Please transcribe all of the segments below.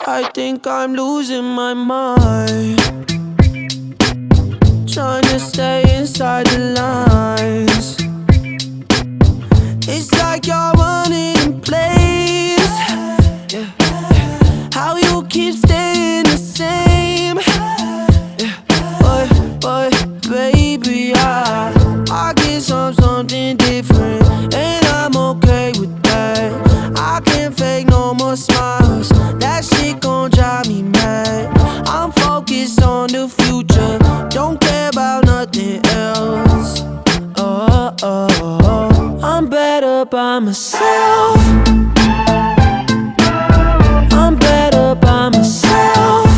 I think I'm losing my mind, trying to stay inside the lines. It's like you're running in place. Yeah. How you keep staying the same. Yeah. But baby, I get something different, and I'm okay with that. I can't fake no more smiles. That shit gon' drive me mad. I'm focused on the future, don't care about nothing else. I'm better by myself. I'm better by myself.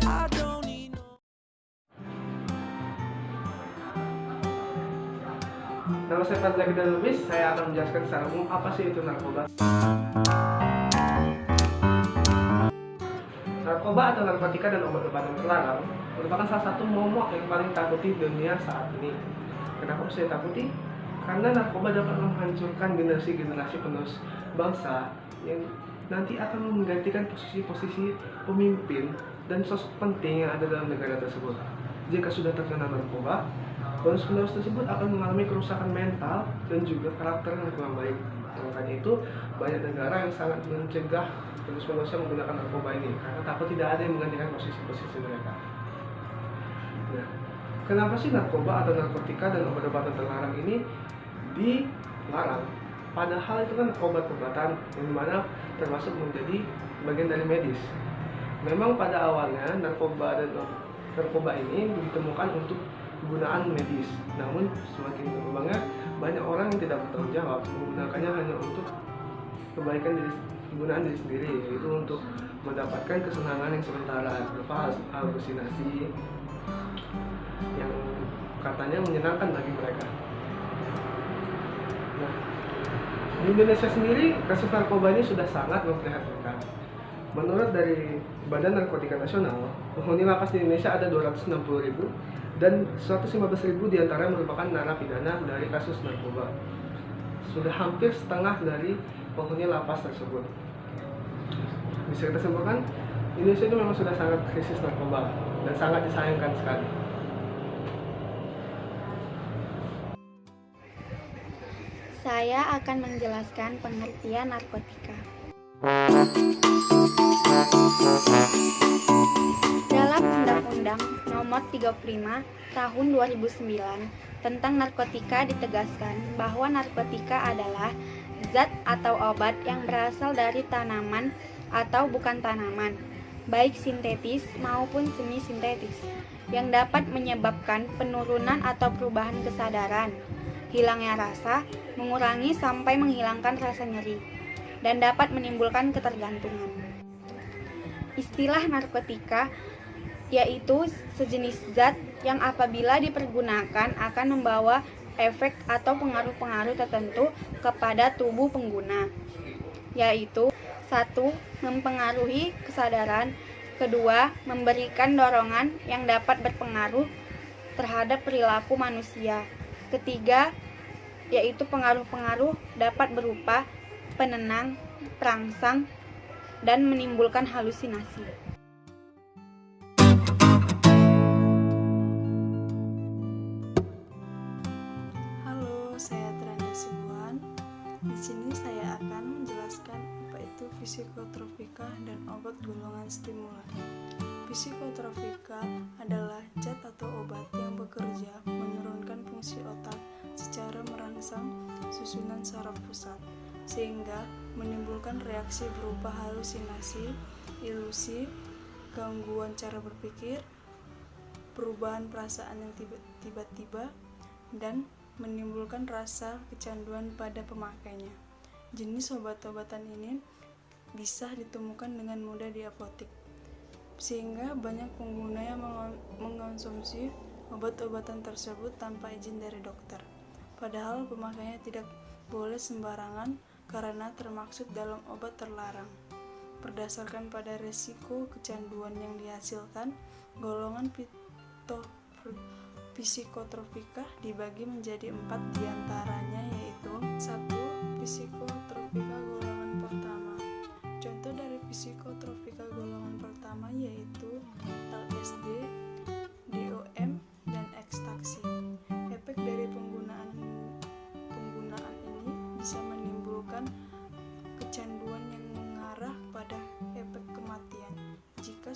I don't need no. Nama saya Fadla Gidan Lubis, saya akan menjelaskan secara umum apa sih itu narkoba. Narkoba atau narkotika dan obat-obatan terlarang merupakan salah satu momok yang paling takuti dunia saat ini. Kenapa saya takuti? Karena narkoba dapat menghancurkan generasi-generasi penerus bangsa yang nanti akan menggantikan posisi-posisi pemimpin dan sosok penting yang ada dalam negara tersebut. Jika sudah terkena narkoba, penerus-penerus tersebut akan mengalami kerusakan mental dan juga karakter yang kurang baik. Makanya itu banyak negara yang sangat mencegah penerus-penerusnya menggunakan narkoba ini karena takut tidak ada yang menggantikan posisi-posisi mereka. Nah, kenapa sih narkoba atau narkotika dan obat-obatan terlarang ini dilarang? Padahal itu kan obat-obatan yang mana termasuk menjadi bagian dari medis. Memang pada awalnya narkoba ini ditemukan untuk penggunaan medis. Namun semakin berkembangnya banyak orang yang tidak bertanggung jawab menggunakannya hanya untuk kebaikan penggunaan diri sendiri, yaitu untuk mendapatkan kesenangan yang sementara berupa halusinasi yang katanya menyenangkan bagi mereka. Nah, di Indonesia sendiri kasus narkoba ini sudah sangat memprihatinkan. Menurut dari Badan Narkotika Nasional, penghuni lapas di Indonesia ada 260.000 dan 115.000 diantaranya merupakan narapidana dari kasus narkoba. Sudah hampir setengah dari penghuni lapas tersebut. Bisa kita simpulkan, Indonesia itu memang sudah sangat krisis narkoba dan sangat disayangkan sekali. Saya akan menjelaskan pengertian narkotika. Dalam Undang-Undang Nomor 35 Tahun 2009 tentang narkotika ditegaskan bahwa narkotika adalah zat atau obat yang berasal dari tanaman atau bukan tanaman, baik sintetis maupun semi-sintetis, yang dapat menyebabkan penurunan atau perubahan kesadaran, hilangnya rasa, mengurangi sampai menghilangkan rasa nyeri, dan dapat menimbulkan ketergantungan. Istilah narkotika yaitu sejenis zat yang apabila dipergunakan akan membawa efek atau pengaruh-pengaruh tertentu kepada tubuh pengguna, yaitu 1. Mempengaruhi kesadaran, 2. Memberikan dorongan yang dapat berpengaruh terhadap perilaku manusia, 3. Yaitu pengaruh-pengaruh dapat berupa penenang, perangsang, dan menimbulkan halusinasi. Saya Tranda Sibuan. Di sini saya akan menjelaskan apa itu psikotropika dan obat golongan stimulan. Psikotropika adalah zat atau obat yang bekerja menurunkan fungsi otak secara merangsang susunan saraf pusat, sehingga menimbulkan reaksi berupa halusinasi, ilusi, gangguan cara berpikir, perubahan perasaan yang tiba-tiba, dan menimbulkan rasa kecanduan pada pemakainya. Jenis obat-obatan ini bisa ditemukan dengan mudah di apotek, sehingga banyak pengguna yang mengonsumsi obat-obatan tersebut tanpa izin dari dokter. Padahal pemakainya tidak boleh sembarangan karena termaksud dalam obat terlarang. Berdasarkan pada resiko kecanduan yang dihasilkan, golongan psikotropika dibagi menjadi 4 diantaranya, yaitu 1. Psikotropika golongan pertama.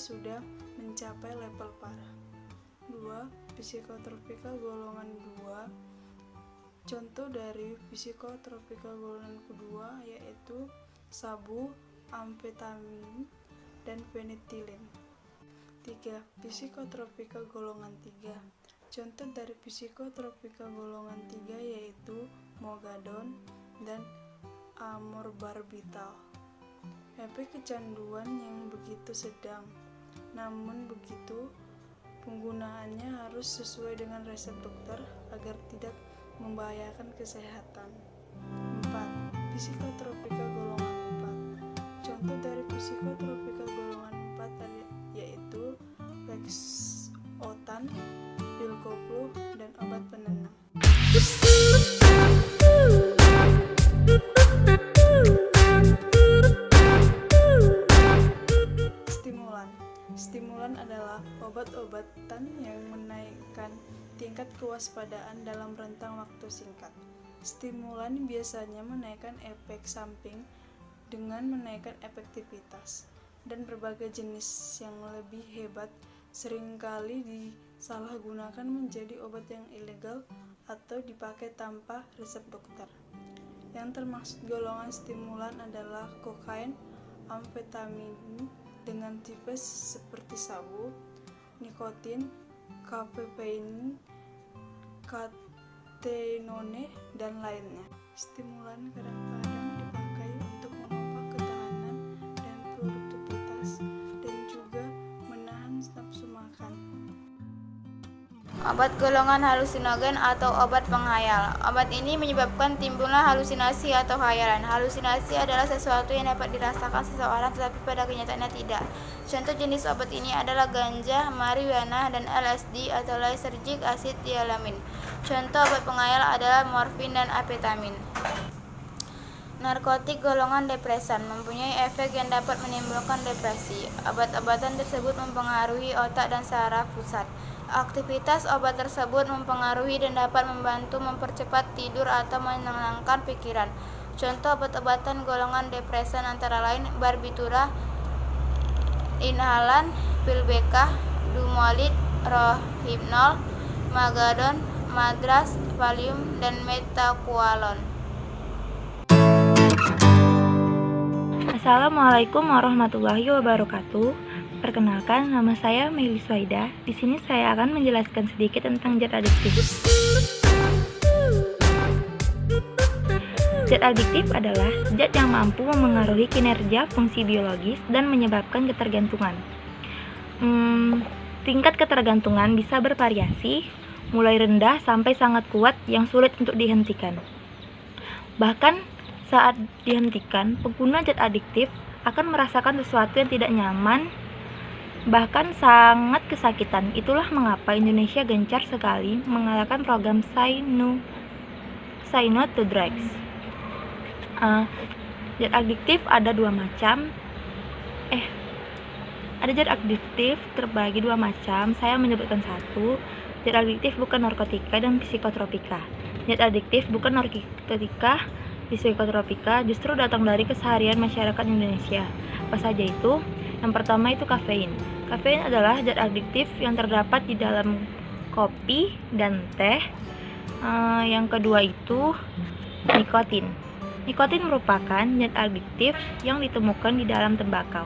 sudah mencapai level parah. 2. Psikotropika golongan 2. Contoh dari psikotropika golongan kedua yaitu sabu, amfetamin, dan penetilin. 3. Psikotropika golongan 3. Contoh dari psikotropika golongan 3 yaitu mogadon dan amorbarbital. Efek kecanduan yang begitu sedang, namun begitu penggunaannya harus sesuai dengan resep dokter agar tidak membahayakan kesehatan. 4. Psikotropika golongan 4. Contoh dari psikotropika golongan 4 yaitu Lexotan, pil koplo, dan obat penenang. Stimulan adalah obat-obatan yang menaikkan tingkat kewaspadaan dalam rentang waktu singkat. Stimulan biasanya menaikkan efek samping dengan menaikkan efektivitas, dan berbagai jenis yang lebih hebat seringkali disalahgunakan menjadi obat yang ilegal atau dipakai tanpa resep dokter. Yang termasuk golongan stimulan adalah kokain, amfetamin dengan tipe seperti sabu, nikotin, kafein, katenone, dan lainnya. Stimulan kadang-kadang dipakai untuk menopang ketahanan dan produktivitas dan juga menahan nafsu makan. Obat golongan halusinogen atau obat penghayal. Obat ini menyebabkan timbulnya halusinasi atau khayalan. Halusinasi adalah sesuatu yang dapat dirasakan seseorang tetapi pada kenyataannya tidak. Contoh jenis obat ini adalah ganja, marijuana, dan LSD atau lysergic acid dialamin. Contoh obat penghayal adalah morfin dan amfetamin. Narkotik golongan depresan mempunyai efek yang dapat menimbulkan depresi. Obat-obatan tersebut mempengaruhi otak dan saraf pusat. Aktivitas obat tersebut mempengaruhi dan dapat membantu mempercepat tidur atau menenangkan pikiran. Contoh obat-obatan golongan depresan antara lain barbitura, inhalan, pil beka, dumolid, rohypnol, magadon, madras, valium, dan metaqualon. Assalamualaikum warahmatullahi wabarakatuh. Perkenalkan, nama saya Meli Swaida. Di sini saya akan menjelaskan sedikit tentang zat adiktif. Zat adiktif adalah zat yang mampu memengaruhi kinerja fungsi biologis dan menyebabkan ketergantungan. Tingkat ketergantungan bisa bervariasi, mulai rendah sampai sangat kuat yang sulit untuk dihentikan. Bahkan saat dihentikan, pengguna zat adiktif akan merasakan sesuatu yang tidak nyaman, bahkan sangat kesakitan. Itulah mengapa Indonesia gencar sekali mengadakan program Say No to Drugs. Zat adiktif ada dua macam. Ada zat adiktif terbagi dua macam. Saya menyebutkan satu. Zat adiktif bukan narkotika dan psikotropika. Zat adiktif bukan narkotika, psikotropika justru datang dari keseharian masyarakat Indonesia. Apa saja itu? Yang pertama itu kafein. Kafein adalah zat adiktif yang terdapat di dalam kopi dan teh. Yang kedua itu nikotin. Nikotin merupakan zat adiktif yang ditemukan di dalam tembakau.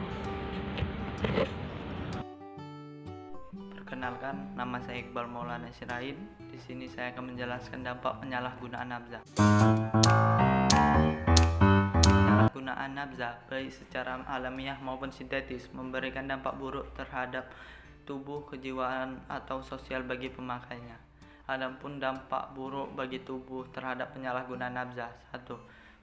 Perkenalkan, nama saya Iqbal Maulana Syirain. Di sini saya akan menjelaskan dampak penyalahgunaan nafza. Penyalahgunaan nafza, baik secara alamiah maupun sintetis, memberikan dampak buruk terhadap tubuh, kejiwaan, atau sosial bagi pemakainya. Adapun dampak buruk bagi tubuh terhadap penyalahgunaan nafza: 1.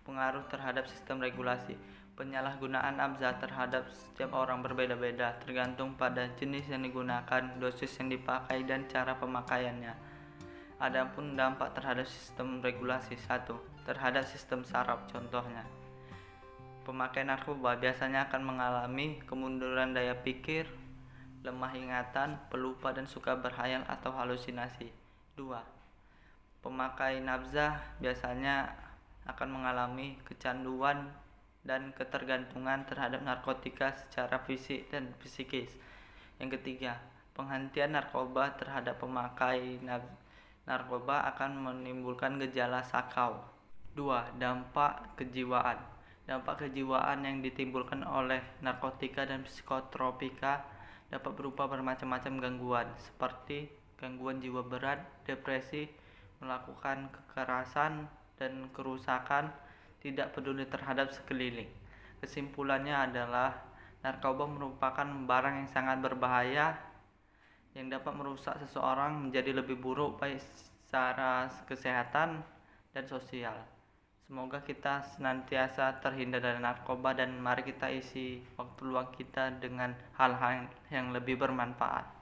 Pengaruh terhadap sistem regulasi. Penyalahgunaan nafza terhadap setiap orang berbeda-beda, tergantung pada jenis yang digunakan, dosis yang dipakai, dan cara pemakaiannya. Adapun dampak terhadap sistem regulasi: 1. Terhadap sistem saraf. Contohnya, pemakai narkoba biasanya akan mengalami kemunduran daya pikir, lemah ingatan, pelupa, dan suka berhayal atau halusinasi. 2. Pemakai nafza biasanya akan mengalami kecanduan dan ketergantungan terhadap narkotika secara fisik dan psikis. Yang ketiga, penghentian narkoba terhadap pemakai narkoba akan menimbulkan gejala sakau. 2. Dampak kejiwaan. Dampak kejiwaan yang ditimbulkan oleh narkotika dan psikotropika dapat berupa bermacam-macam gangguan, seperti gangguan jiwa berat, depresi, melakukan kekerasan, dan kerusakan tidak peduli terhadap sekeliling. Kesimpulannya adalah narkoba merupakan barang yang sangat berbahaya yang dapat merusak seseorang menjadi lebih buruk baik secara kesehatan dan sosial. Semoga kita senantiasa terhindar dari narkoba dan mari kita isi waktu luang kita dengan hal-hal yang lebih bermanfaat.